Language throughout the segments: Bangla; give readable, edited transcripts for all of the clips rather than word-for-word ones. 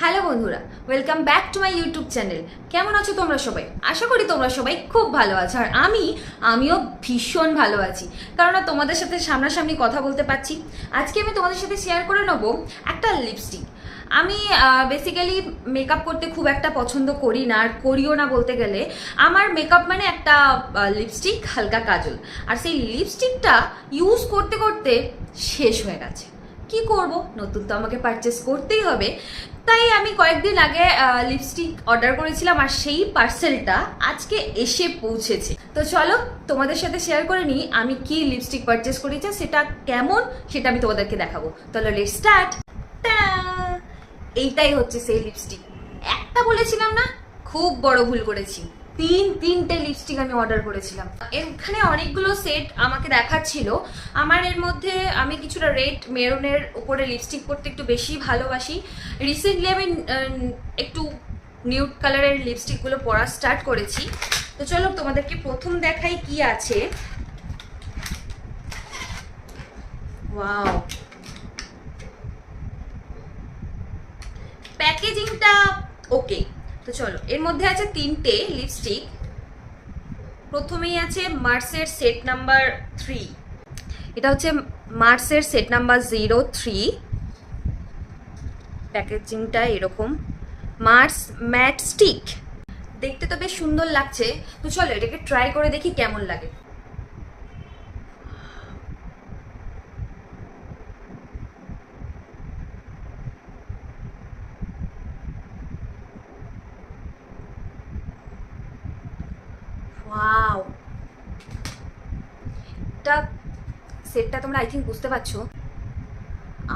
হ্যালো বন্ধুরা, welcome back to my YouTube channel. কেমন আছো তোমরা সবাই? আশা করি তোমরা সবাই খুব ভালো আছো। আর আমিও ভীষণ ভালো আছি, কারণ তোমাদের সাথে সামনাসামনি কথা বলতে পারছি। আজকে আমি তোমাদের সাথে শেয়ার করে নেবো একটা লিপস্টিক। আমি বেসিক্যালি মেকআপ করতে খুব একটা পছন্দ করি না, আর করিও না বলতে গেলে। আমার মেকআপ মানে একটা লিপস্টিক, হালকা কাজল। আর সেই লিপস্টিকটা ইউজ করতে করতে শেষ হয়ে গেছে। কি করব, নতুন তো আমাকে পারচেস করতেই হবে। তাই আমি কয়েকদিন আগে লিপস্টিক অর্ডার করেছিলাম, আর সেই পার্সেলটা আজকে এসে পৌঁছেছে। তো চলো তোমাদের সাথে শেয়ার করে নিই আমি কি লিপস্টিক পারচেস করেছি, সেটা কেমন সেটা আমি তোমাদেরকে দেখাবো। তাহলে লেটস স্টার্ট। এইটাই হচ্ছে সেই লিপস্টিক। একটা বলেছিলাম না, খুব বড় ভুল করেছি। তিনটে লিপস্টিক আমি অর্ডার করেছিলাম। এখানে অনেকগুলো সেট আমাকে দেখাচ্ছিল। আমার এর মধ্যে আমি কিছুটা রেড মেরুনের উপরে লিপস্টিক পরতে একটু বেশি ভালোবাসি। রিসেন্টলি আমি একটু নিউড কালারের লিপস্টিকগুলো পরা স্টার্ট করেছি। তো চলো তোমাদেরকে প্রথম দেখাই কি আছে। ওয়াও, প্যাকেজিংটা ওকে। তো চলো, এর মধ্যে আছে তিনটে লিপস্টিক। প্রথমেই আছে মার্সের সেট নাম্বার 3। এটা হচ্ছে মার্সের সেট নাম্বার 03। প্যাকেজিংটা এরকম, মার্স ম্যাট স্টিক। দেখতে তো বেশ সুন্দর লাগছে। তো চলো এটাকে ট্রাই করে দেখি কেমন লাগে। ওয়াও, এটা সেটটা তোমরা আই থিঙ্ক বুঝতে পারছো।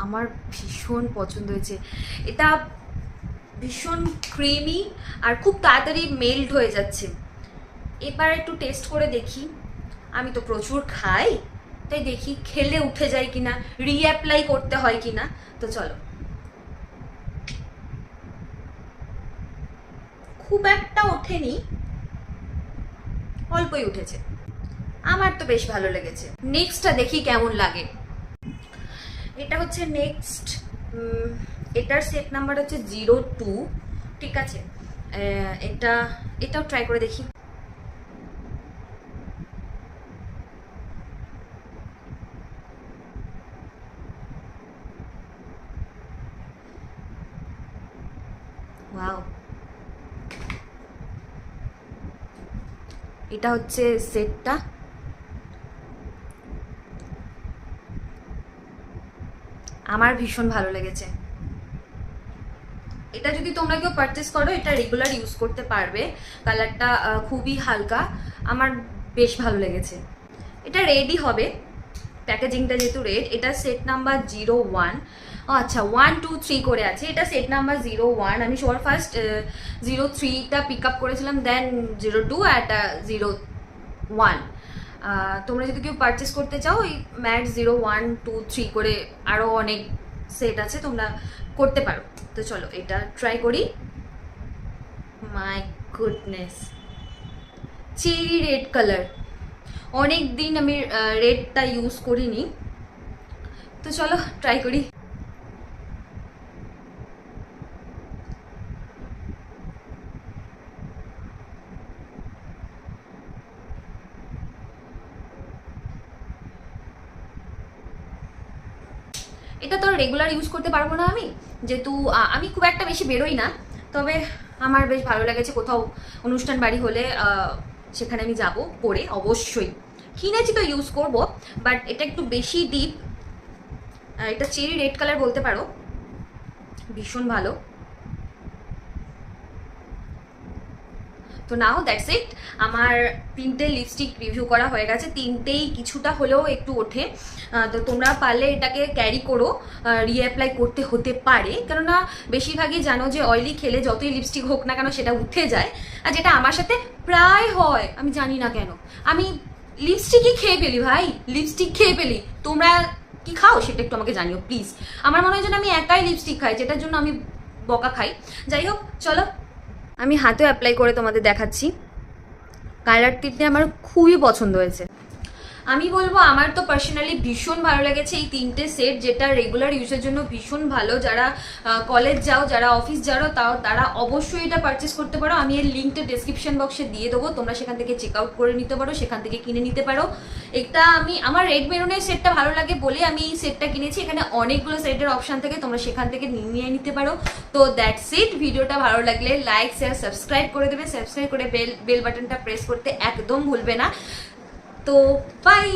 আমার ভীষণ পছন্দ হয়েছে। এটা ভীষণ ক্রিমি আর খুব তাড়াতাড়ি মেল্ট হয়ে যাচ্ছে। এবার একটু টেস্ট করে দেখি। আমি তো প্রচুর খাই, তাই দেখি খেলে উঠে যায় কিনা, রিঅ্যাপ্লাই করতে হয় কিনা। তো চলো। খুব একটা ওঠেনি, অল্পই উঠেছে। আমার তো বেশ ভালো লেগেছে। নেক্সটটা দেখি কেমন লাগে। এটা হচ্ছে নেক্সট। এটার সেট নাম্বার হচ্ছে 02। ঠিক আছে, এটাও ট্রাই করে দেখি। ওয়াও, এটা হচ্ছে সেটটা। আমার ভীষণ ভালো লেগেছে। এটা যদি তোমরা কেউ পারচেস করো, এটা রেগুলার ইউজ করতে পারবে। কালারটা খুবই হালকা, আমার বেশ ভালো লেগেছে। এটা রেডই হবে, প্যাকেজিংটা যেহেতু রেড। এটা সেট নাম্বার 01। আচ্ছা, 1 2 3 করে আছে। এটা সেট নাম্বার 01। আমি সবার ফার্স্ট 03টা পিক আপ করেছিলাম, দেন 02 অ্যাট 01। তোমরা যদি কেউ পারচেস করতে চাও, ওই ম্যাট 01 2 3 করে আরও অনেক সেট আছে, তোমরা করতে পারো। তো চলো এটা ট্রাই করি। My goodness, cherry red colour. অনেক দিন আমি রেডটা ইউজ করিনি। তো চলো ট্রাই করি। এটা তো রেগুলার ইউজ করতে পারবো না আমি, যেহেতু আমি খুব একটা বেশি বেরোই না। তবে আমার বেশ ভালো লেগেছে। কোথাও অনুষ্ঠান বাড়ি হলে সেখানে আমি যাব পরে, অবশ্যই। কিনেছি তো ইউজ করব, বাট এটা একটু বেশি ডিপ। এটা চেরি রেড কালার বলতে পারো, ভীষণ ভালো। তো নাও দ্যাটস ইট। আমার তিনটে লিপস্টিক রিভিউ করা হয়ে গেছে। তিনটেই কিছুটা হলেও একটু ওঠে। তো তোমরা পারলে এটাকে ক্যারি করো, রিঅ্যাপ্লাই করতে হতে পারে। কেননা বেশিরভাগই জানো যে অয়েলি খেলে যতই লিপস্টিক হোক না কেন সেটা উঠে যায়। আর যেটা আমার সাথে প্রায় হয়, আমি জানি না কেন। আমি লিপস্টিকই খেয়ে ফেলি ভাই, লিপস্টিক খেয়ে ফেলি। তোমরা কি খাও সেটা একটু আমাকে জানিও প্লিজ। আমার মনে হয় যেন আমি একাই লিপস্টিক খাই, যেটার জন্য আমি বকা খাই। যাই হোক, চলো আমি হাতেও অ্যাপ্লাই করে তোমাদের দেখাচ্ছি। কালার টিপটা আমার খুবই পছন্দ হয়েছে। আমি বলবো আমার তো পার্সোনালি ভীষণ ভালো লেগেছে এই তিনটে সেট, যেটা রেগুলার ইউজের জন্য ভীষণ ভালো। যারা কলেজ যাও, যারা অফিস যাও, তারা অবশ্যই এটা পারচেস করতে পারো। আমি এর লিঙ্কটা ডেসক্রিপশন বক্সে দিয়ে দেবো, তোমরা সেখান থেকে চেক আউট করে নিতে পারো, সেখান থেকে কিনে নিতে পারো। এটা আমার রেড মেরুনের সেটটা ভালো লাগে বলে আমি এই সেটটা কিনেছি। এখানে অনেকগুলো সেটের অপশন থাকে, তোমরা সেখান থেকে নিয়ে নিতে পারো। তো দ্যাটস ইট। ভিডিওটা ভালো লাগলে লাইক শেয়ার সাবস্ক্রাইব করে দেবে, সাবস্ক্রাইব করে বেল বাটনটা প্রেস করতে একদম ভুলবে না। তো বাই।